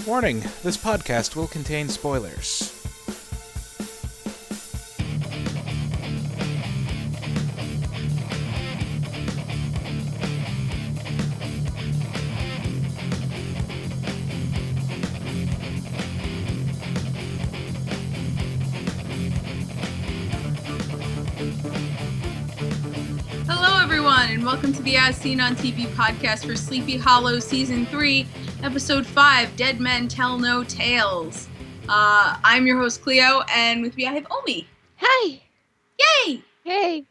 Warning, this podcast will contain spoilers. Hello everyone, and welcome to the As Seen on TV podcast for Sleepy Hollow Season 3, Episode 5, Dead Men Tell No Tales. I'm your host, Clio, and with me I have Omi. Hi. Yay! Hey.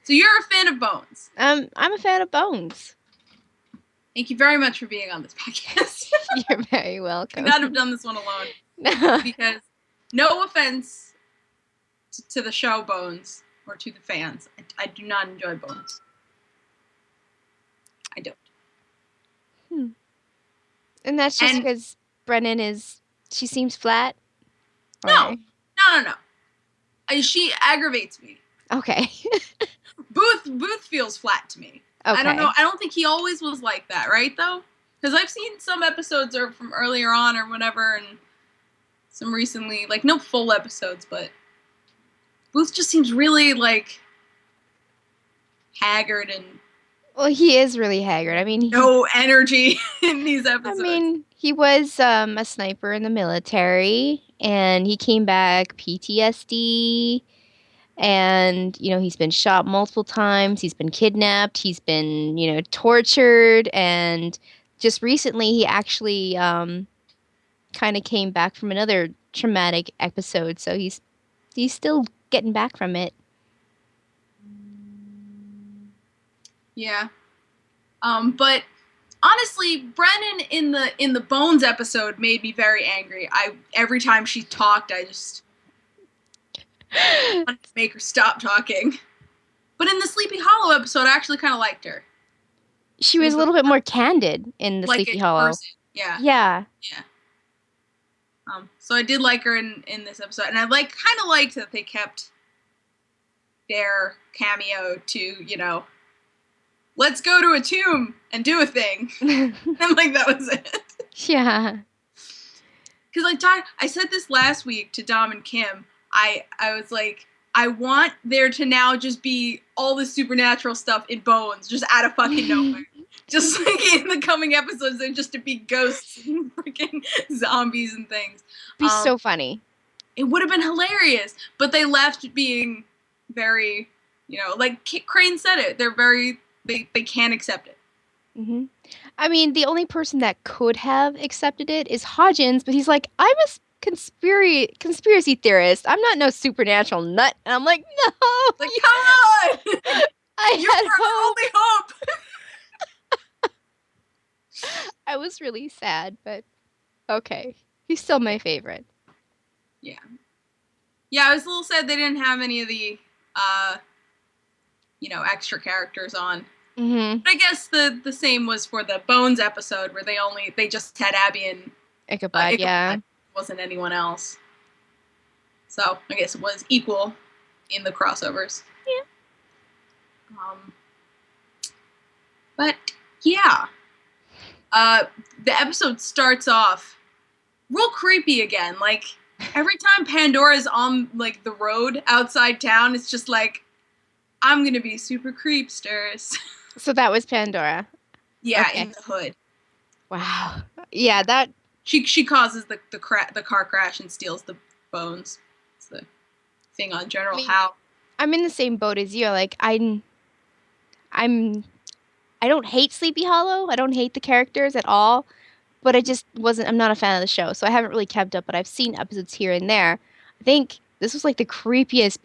So you're a fan of Bones. I'm a fan of Bones. Thank you very much for being on this podcast. You're very I welcome. could not have done this one alone. Because, no offense to the show Bones, or to the fans, I do not enjoy Bones. I don't. And that's just because Brennan she seems flat? No. She aggravates me. Okay. Booth feels flat to me. Okay. I don't know. I don't think he always was like that, right, though? Because I've seen some episodes or from earlier on or whatever, and some recently, like, no full episodes, but Booth just seems really, like, haggard and... Well, he is really haggard. I mean... no energy in these episodes. I mean, he was a sniper in the military, and he came back PTSD, and, he's been shot multiple times, he's been kidnapped, he's been, tortured, and just recently he actually kind of came back from another traumatic episode, so he's still getting back from it. Yeah. But honestly, Brennan in the Bones episode made me very angry. Every time she talked, I just wanted to make her stop talking. But in the Sleepy Hollow episode, I actually kind of liked her. She was a little bit more candid in the Sleepy Hollow. Person. Yeah. Yeah. Yeah. So I did like her in this episode, and I kind of liked that they kept their cameo to, let's go to a tomb and do a thing. And that was it. Yeah. Because I said this last week to Dom and Kim. I was like, I want there to now just be all the supernatural stuff in Bones, just out of fucking nowhere. Just like in the coming episodes, they're just to be ghosts and freaking zombies and things. Be so funny. It would have been hilarious, but they left being very, like Crane said it. They're very, they can't accept it. Mm-hmm. I mean, the only person that could have accepted it is Hodgins, but he's like, I'm a conspiracy theorist. I'm not no supernatural nut. And I'm like, no. Like, come on! You're our only hope! I was really sad, but okay. He's still my favorite. Yeah. Yeah, I was a little sad they didn't have any of the, extra characters on. Mm-hmm. But I guess the same was for the Bones episode, where they just had Abby and Ichabod, yeah. It wasn't anyone else. So I guess it was equal in the crossovers. Yeah. But yeah. The episode starts off real creepy again. Like, every time Pandora's on, like, the road outside town, it's just like, I'm gonna be super creepsters. So that was Pandora? Yeah, okay. In the hood. Wow. Yeah, that... She causes the car crash and steals the bones. It's the thing on General Howe. I'm in the same boat as you. Like, I don't hate Sleepy Hollow. I don't hate the characters at all. But I'm not a fan of the show, so I haven't really kept up, but I've seen episodes here and there. I think this was like the creepiest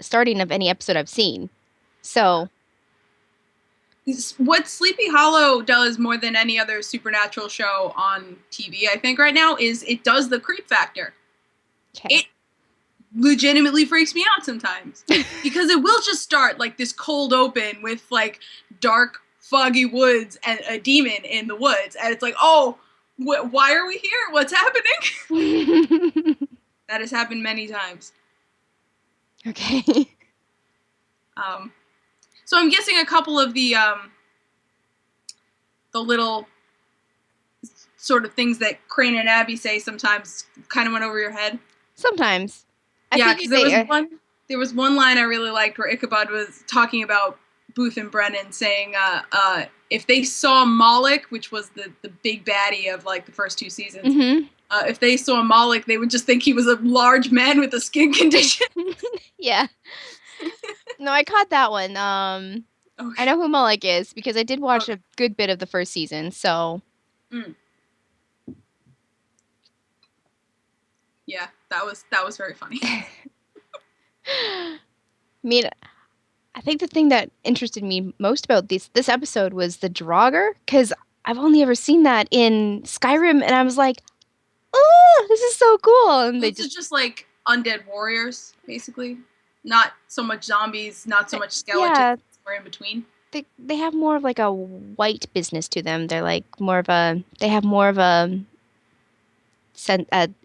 starting of any episode I've seen. So. What Sleepy Hollow does more than any other supernatural show on TV, I think, right now, is it does the creep factor. Okay. It legitimately freaks me out sometimes. Because it will just start like this cold open with like dark, foggy woods and a demon in the woods. And it's like, oh, why are we here? What's happening? That has happened many times. Okay. So I'm guessing a couple of the little sort of things that Crane and Abby say sometimes kind of went over your head? Sometimes. Yeah, because there was one line I really liked where Ichabod was talking about Booth and Brennan saying if they saw Moloch, which was the big baddie of like the first 2 seasons, if they saw Moloch, they would just think he was a large man with a skin condition. Yeah. No, I caught that one. Okay. I know who Moloch is because I did watch a good bit of the first season, so. Yeah, that was very funny. I mean, I think the thing that interested me most about this episode was the Draugr, because I've only ever seen that in Skyrim, and I was like, oh, this is so cool. And This is just like undead warriors, basically. Not so much zombies, not so much skeletons, or in between. They have more of like a white business to them. They're like they have more of a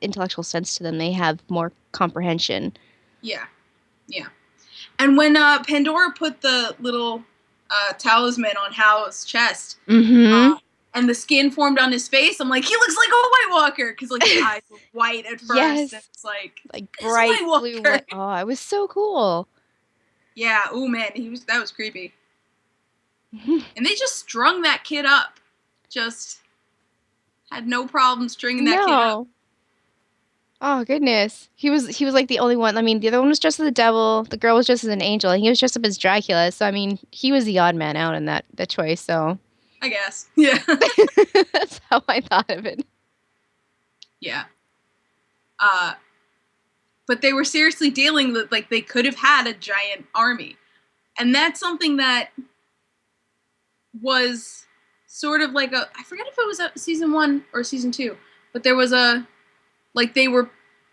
intellectual sense to them. They have more comprehension. Yeah. And when Pandora put the little talisman on Hal's chest, and the skin formed on his face, I'm like, he looks like a White Walker, because like his eyes were white at first. Yes. And it's like bright blue. Oh, it was so cool. Yeah. Oh man, that was creepy. And they just strung that kid up. Just had no problem stringing that kid up. Oh goodness, he was like the only one. I mean, the other one was dressed as the devil. The girl was dressed as an angel, and he was dressed up as Dracula. So I mean, he was the odd man out in that choice. So I guess, yeah. That's how I thought of it. Yeah. But they were seriously dealing with, like, they could have had a giant army, and that's something that was sort of like I forget if it was season 1 or season 2, but there was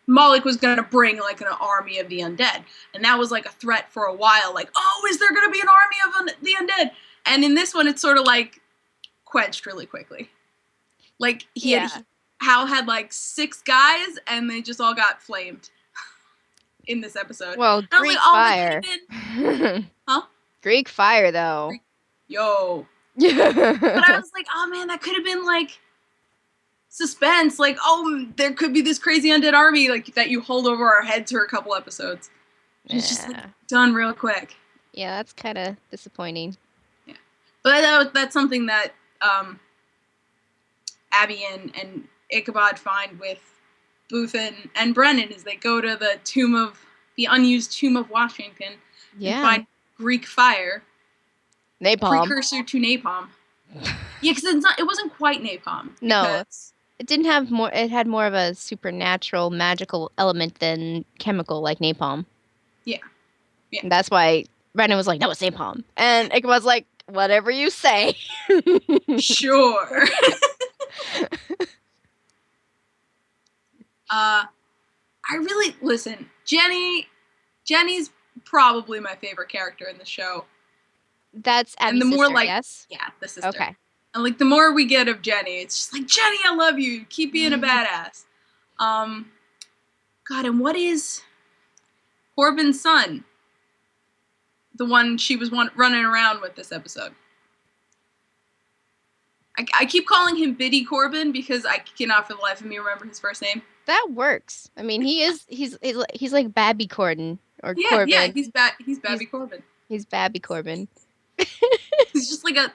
Moloch was going to bring like an army of the undead, and that was like a threat for a while, like, oh, is there going to be an army of the undead? And in this one, it's sort of like quenched really quickly. Like Hal had like 6 guys, and they just all got flamed in this episode. Well, Greek fire. Huh? Greek fire, though. Yo. But I was like, oh man, that could have been like suspense, like, oh, there could be this crazy undead army like that you hold over our heads for a couple episodes. It's just like, done real quick. Yeah, that's kind of disappointing. Yeah, but that's something that Abby and Ichabod find with Booth and Brennan, is they go to the unused tomb of Washington and find Greek fire. Napalm. Precursor to napalm. Yeah, because it wasn't quite napalm. No. It didn't have more. It had more of a supernatural, magical element than chemical, like napalm. Yeah. And that's why Brennan was like, "That was napalm," and Ichabod's like, "Whatever you say." Sure. I really listen. Jenny's probably my favorite character in the show. That's Abby's sister, more yes? Yeah, the sister. Okay. And like the more we get of Jenny, it's just like, Jenny, I love you. Keep being a badass. God, and what is Corbin's son? The one she was running around with this episode. I keep calling him Biddy Corbin because I cannot for the life of me remember his first name. That works. I mean, he's like Babby Corbin or Corbin. Yeah, he's Babby Corbin. He's Babby Corbin. He's just like a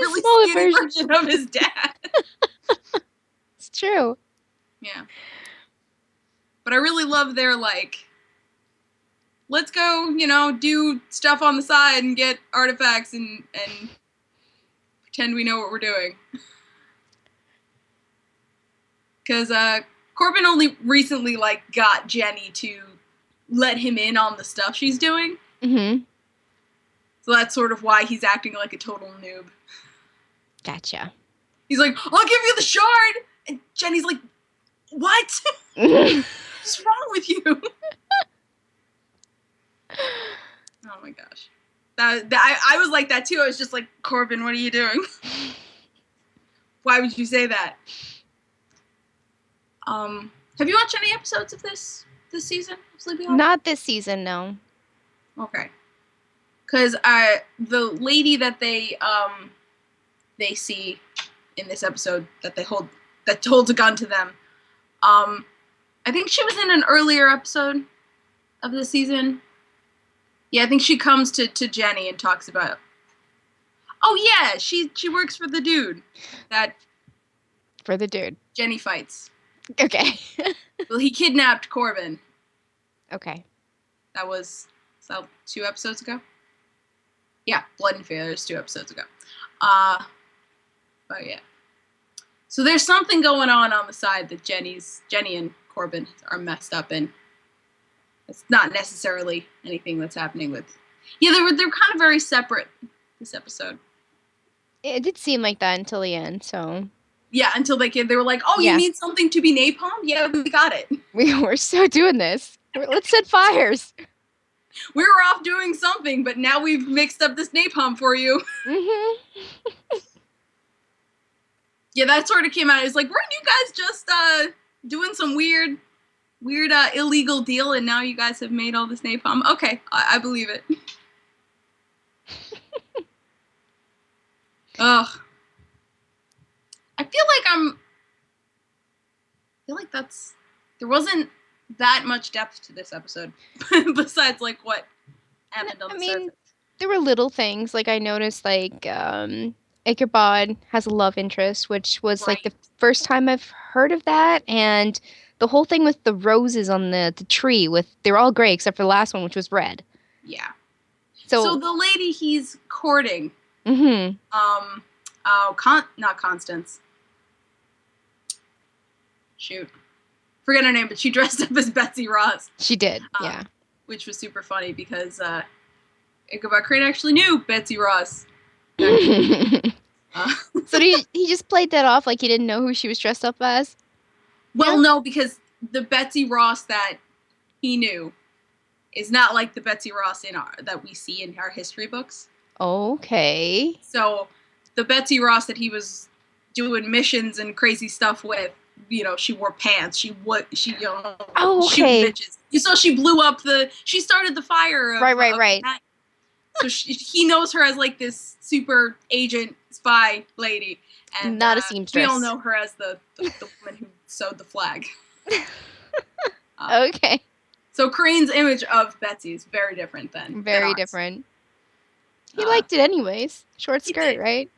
really skinny version of his dad. It's true. Yeah. But I really love their, like, let's go, do stuff on the side and get artifacts and pretend we know what we're doing. Because Corbin only recently, like, got Jenny to let him in on the stuff she's doing. Mm-hmm. So that's sort of why he's acting like a total noob. Gotcha. He's like, I'll give you the shard! And Jenny's like, what? What's wrong with you? Oh my gosh. I was like that too. I was just like, Corbin, what are you doing? Why would you say that? Have you watched any episodes of this season of Sleepy Hollow? Not this season, no. Okay. Because the lady that they see in this episode that holds a gun to them. I think she was in an earlier episode of the season. Yeah, I think she comes to Jenny and talks about. Oh yeah, she works for the dude that. For the dude. Jenny fights. Okay. Well, he kidnapped Corbin. Okay. That was 2 episodes ago. Yeah, Blood and Feathers 2 episodes ago. But yeah. So there's something going on the side that Jenny and Corbin are messed up in. It's not necessarily anything that's happening with. Yeah, they're kind of very separate this episode. It did seem like that until the end, so. Yeah, until they were like, "Oh, Yeah. You need something to be napalm? Yeah, we got it. We're still doing this. Let's set fires." We were off doing something, but now we've mixed up this napalm for you. Mm-hmm. Yeah, that sort of came out. It's like, weren't you guys just doing some weird illegal deal, and now you guys have made all this napalm? Okay, I believe it. Ugh. I feel like there wasn't that much depth to this episode, besides like what happened on the surface. There were little things, like I noticed Ichabod has a love interest, which was like the first time I've heard of that, and the whole thing with the roses on the tree, they're all gray except for the last one, which was red. Yeah. So the lady he's courting, mm-hmm. Not Constance. Shoot. Forget her name, but she dressed up as Betsy Ross. She did, yeah. Which was super funny because Ichabod Crane actually knew Betsy Ross. So he just played that off like he didn't know who she was dressed up as? Well, yeah? No, because the Betsy Ross that he knew is not like the Betsy Ross that we see in our history books. Okay. So the Betsy Ross that he was doing missions and crazy stuff with, she wore pants. She shooting bitches. You saw she blew up she started the fire. Right. So he knows her as like this super agent spy lady. And not a seamstress. We all know her as the woman who sewed the flag. Okay. So Crane's image of Betsy is very different Very different. He liked it anyways. Short skirt, right?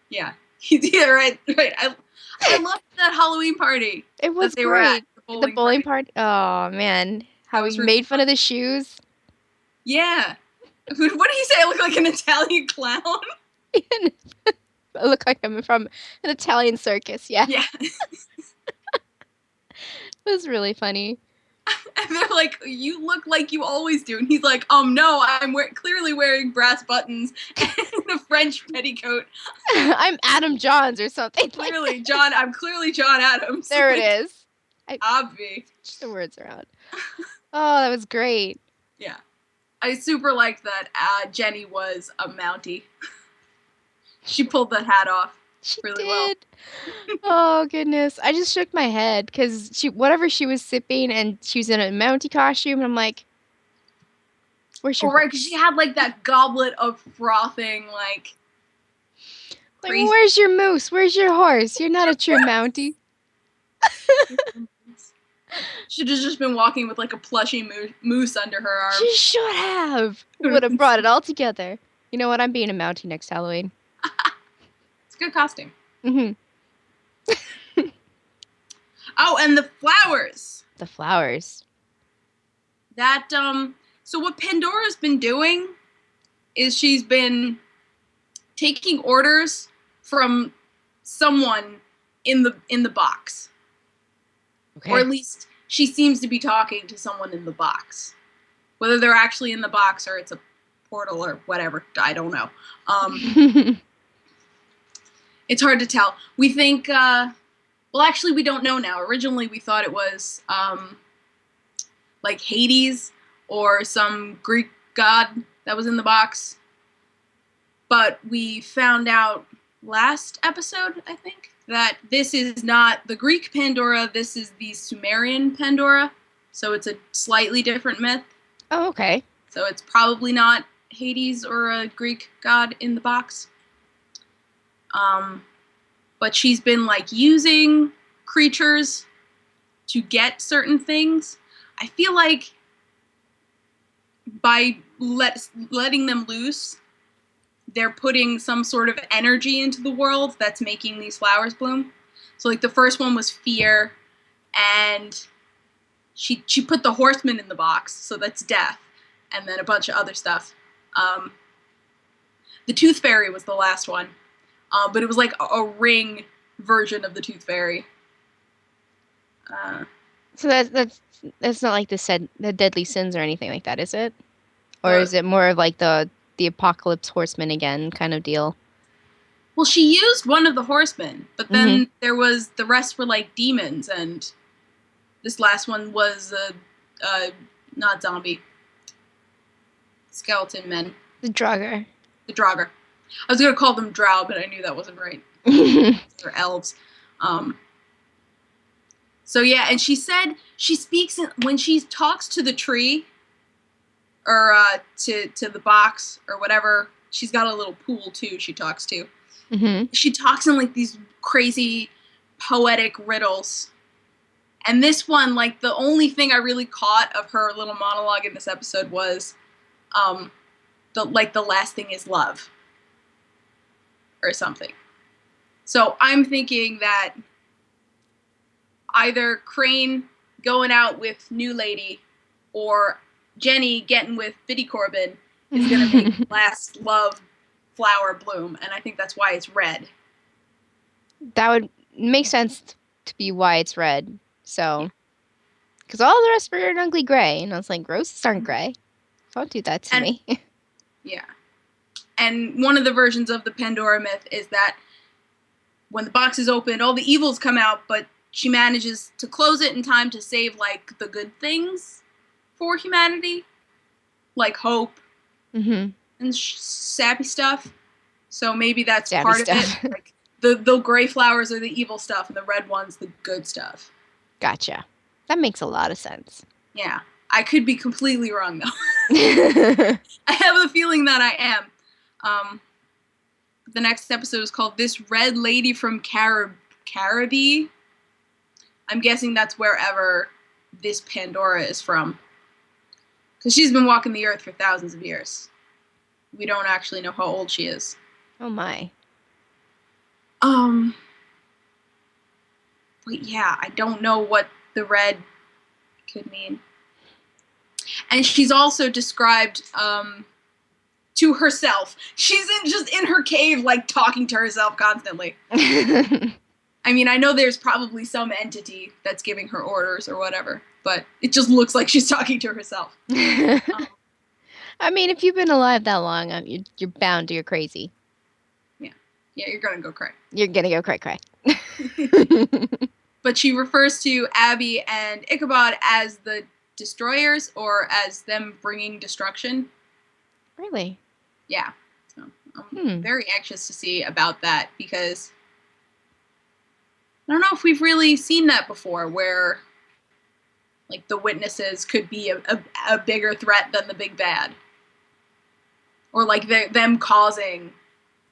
Yeah. Yeah, right. I loved that Halloween party. It was great. Were at, the bowling party. Oh, man. How he made fun of the shoes. Yeah. What did he say? I look like an Italian clown? I look like I'm from an Italian circus, yeah. Yeah. It was really funny. And they're like, you look like you always do. And he's like, no, I'm clearly wearing brass buttons and a French petticoat. I'm Adam Johns or something. Clearly, John. I'm clearly John Adams. There it is. Obvi. The words around. Oh, that was great. Yeah. I super liked that Jenny was a Mountie. She pulled that hat off. She really did. Oh goodness! I just shook my head because whatever she was sipping, and she was in a Mountie costume, and I'm like, "Where's your?" Oh, right, because she had like that goblet of frothing, like. Where's your moose? Where's your horse? You're not a true Mountie. Should have just been walking with like a plushy moose under her arm. She should have. Would have brought it all together. You know what? I'm being a Mountie next Halloween. It's a good costume. Mm-hmm. Oh, and the flowers. The flowers. That so what Pandora's been doing is she's been taking orders from someone in the box. Okay. Or at least she seems to be talking to someone in the box. Whether they're actually in the box or it's a portal or whatever, I don't know. It's hard to tell. We think, well, actually, we don't know now. Originally, we thought it was like Hades or some Greek god that was in the box. But we found out last episode, I think, that this is not the Greek Pandora. This is the Sumerian Pandora. So it's a slightly different myth. Oh, okay. So it's probably not Hades or a Greek god in the box. but she's been like using creatures to get certain things. I feel like by letting them loose, they're putting some sort of energy into the world that's making these flowers bloom. So like the first one was fear, and she put the horseman in the box, so that's death, and then a bunch of other stuff. The tooth fairy was the last one, but it was like a ring version of the tooth fairy. So that's not like the deadly sins or anything like that, is it? Or is it more of like the apocalypse horseman again kind of deal? Well, she used one of the horsemen, but then there was the rest were like demons, and this last one was not zombie, skeleton men. The Draugr. The Draugr. I was gonna call them drow, but I knew that wasn't right. They're elves. So yeah, and she said she speaks when she talks to the tree, or to the box or whatever. She's got a little pool too. She talks to. She talks in like these crazy poetic riddles. And this one, like the only thing I really caught of her little monologue in this episode was, the last thing is love, or something. So I'm thinking that either Crane going out with New Lady or Jenny getting with Biddy Corbin is going to make last love flower bloom, and I think that's why it's red. That would make sense to be why it's red. So, because all the rest were an ugly gray, and I was like, roses aren't gray. Don't do that to me. Yeah. And one of the versions of the Pandora myth is that when the box is opened, all the evils come out, but she manages to close it in time to save, like, the good things for humanity. Like hope and sappy stuff. So maybe that's sappy part stuff. of it. Like, the gray flowers are the evil stuff, and the red one's the good stuff. Gotcha. That makes a lot of sense. Yeah. I could be completely wrong, though. I have a feeling that I am. The next episode is called This Red Lady from Caribbee. I'm guessing that's wherever this Pandora is from. Because she's been walking the earth for thousands of years. We don't actually know how old she is. Oh my. But yeah, I don't know what the red could mean. And she's also described to herself. She's just in her cave, like, talking to herself constantly. I mean, I know there's probably some entity that's giving her orders or whatever, but it just looks like she's talking to herself. I mean, if you've been alive that long, you're bound to go crazy. Yeah, you're gonna go cray. You're gonna go cray. But she refers to Abby and Ichabod as the destroyers, or as them bringing destruction. Really? Yeah. So I'm very anxious to see about that, because I don't know if we've really seen that before, where like the witnesses could be a bigger threat than the big bad, or like them causing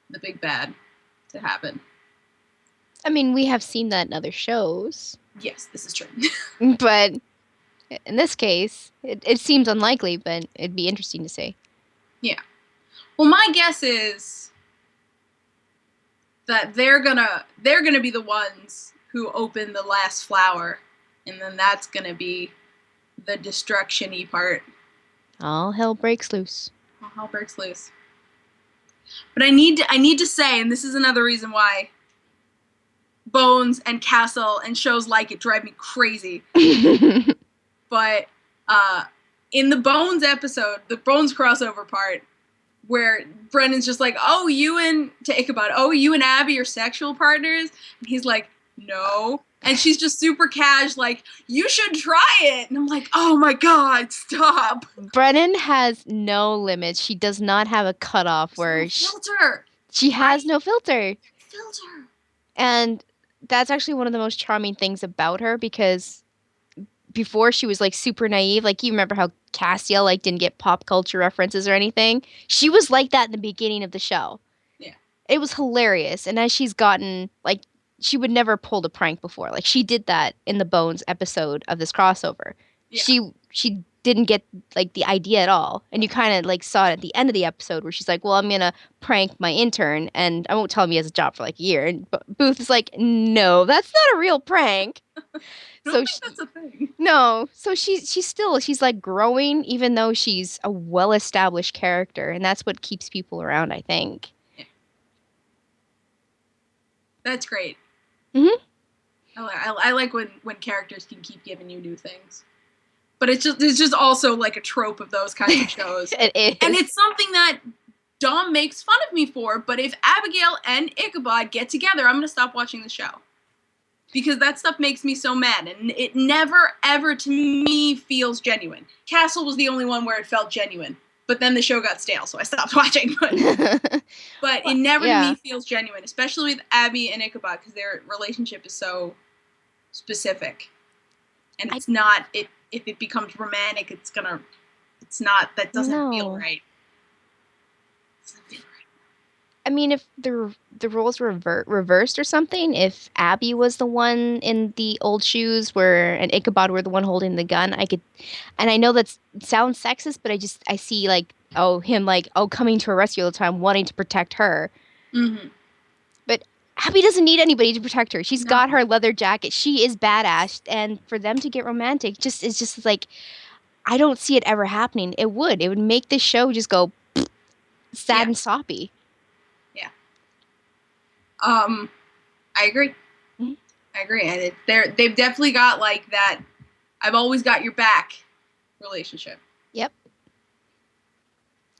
the big bad to happen. I mean, we have seen that in other shows. Yes, this is true. But in this case, it seems unlikely, but it'd be interesting to see. Yeah. Well, my guess is that they're gonna be the ones who open the last flower, and then that's gonna be the destruction-y part. All hell breaks loose. All hell breaks loose. But I need to say, and this is another reason why Bones and Castle and shows like it drive me crazy. But in the Bones episode, the Bones crossover part, where Brendan's just like, to Ichabod, you and Abby are sexual partners? And he's like, no. And she's just super cash, like, you should try it. And I'm like, oh my God, stop. Brennan has no limits. She does not have a cutoff where no filter. She has no filter. Filter. And that's actually one of the most charming things about her, because before she was like super naive. Like, you remember how Castiel like didn't get pop culture references or anything? She was like that in the beginning of the show. Yeah. It was hilarious. And as she's gotten like she would never pulled a prank before. Like, she did that in the Bones episode of this crossover. Yeah. She didn't get, like, the idea at all. And you kind of, like, saw it at the end of the episode where she's like, well, I'm going to prank my intern, and I won't tell him he has a job for, like, a year. And Booth is like, no, that's not a real prank. I don't think that's a thing. No. So she's, like, growing, even though she's a well-established character. And that's what keeps people around, I think. Yeah. That's great. Mm-hmm. I like when characters can keep giving you new things. But it's just also like a trope of those kinds of shows. It is. And it's something that Dom makes fun of me for, but if Abigail and Ichabod get together, I'm going to stop watching the show. Because that stuff makes me so mad, and it never, ever, to me, feels genuine. Castle was the only one where it felt genuine, but then the show got stale, so I stopped watching. But it never, to me, feels genuine, especially with Abby and Ichabod, because their relationship is so specific. And it's not, if it becomes romantic, that doesn't feel right. It doesn't feel right. I mean, if the roles were reversed or something, if Abby was the one in the old shoes and Ichabod were the one holding the gun, and I know that sounds sexist, but I see like, him like, coming to her rescue all the time, wanting to protect her. Mm-hmm. But Abby doesn't need anybody to protect her. She's got her leather jacket. She is badass. And for them to get romantic is just like, I don't see it ever happening. It would make this show just go sad and soppy. Yeah. I agree. Mm-hmm. I agree. And they've definitely got like that I've always got your back relationship. Yep.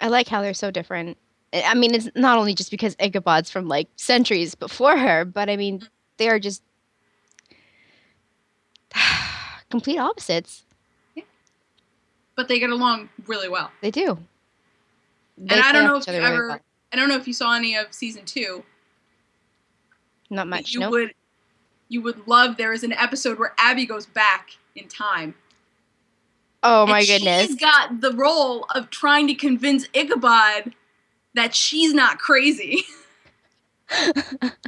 I like how they're so different. I mean, it's not only just because Ichabod's from like centuries before her, but I mean, they are just complete opposites. Yeah. But they get along really well. They do. And I don't know if I don't know if you saw any of season 2. Not much. You would love. There is an episode where Abby goes back in time. Oh my goodness! She's got the role of trying to convince Ichabod that she's not crazy.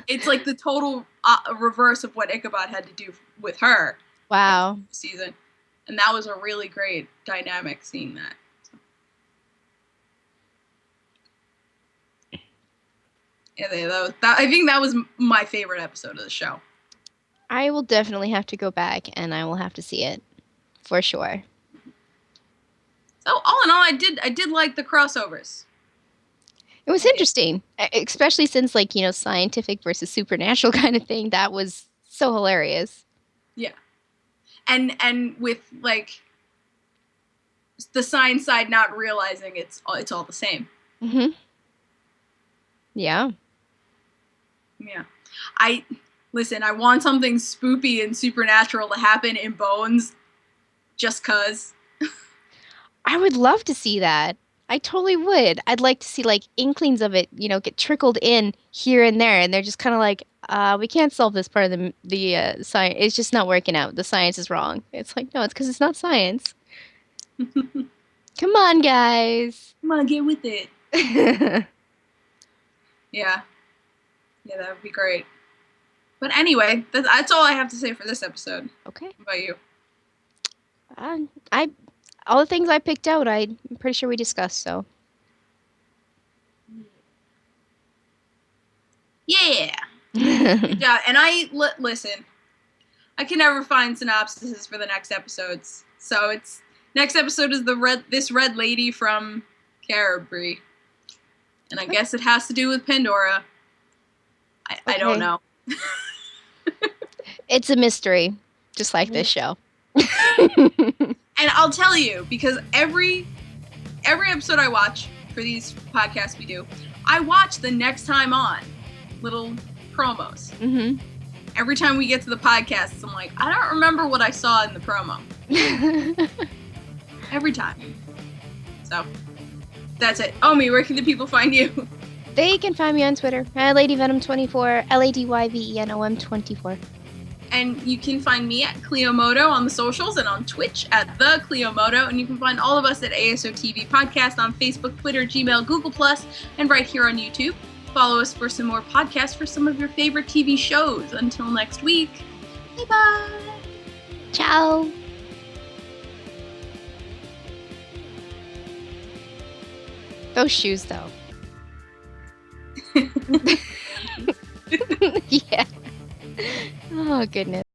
It's like the total reverse of what Ichabod had to do with her. Wow. Season, and that was a really great dynamic seeing that. Yeah, I think that was my favorite episode of the show. I will definitely have to go back, and I will have to see it for sure. So all in all, I did like the crossovers. It was interesting, especially since like, scientific versus supernatural kind of thing. That was so hilarious. Yeah, and with like the science side not realizing it's all the same. Mm-hmm. Yeah. Yeah. I want something spoopy and supernatural to happen in Bones just 'cause. I would love to see that. I totally would. I'd like to see like inklings of it, get trickled in here and there, and they're just kind of like, we can't solve this part of the science. It's just not working out. The science is wrong. It's like, no, it's because it's not science. Come on, guys. Come on, get with it. Yeah. Yeah, that would be great. But anyway, that's all I have to say for this episode. Okay. What about you? All the things I picked out, I'm pretty sure we discussed, so. Yeah. Yeah, and listen, I can never find synopsises for the next episodes. So next episode is this red lady from Caribri. And I guess it has to do with Pandora. I don't know. It's a mystery, just like this show. And I'll tell you, because every episode I watch for these podcasts we do, I watch the next time on little promos. Mm-hmm. Every time we get to the podcast, I'm like, I don't remember what I saw in the promo. Every time. So, that's it. Omi, where can the people find you? They can find me on Twitter at LadyVenom24, LadyYvenom24. And you can find me at Cleomoto on the socials and on Twitch at The Cleomoto. And you can find all of us at ASOTV Podcast on Facebook, Twitter, Gmail, Google+, and right here on YouTube. Follow us for some more podcasts for some of your favorite TV shows. Until next week, bye-bye. Ciao. Those shoes, though. Yeah. Oh, goodness.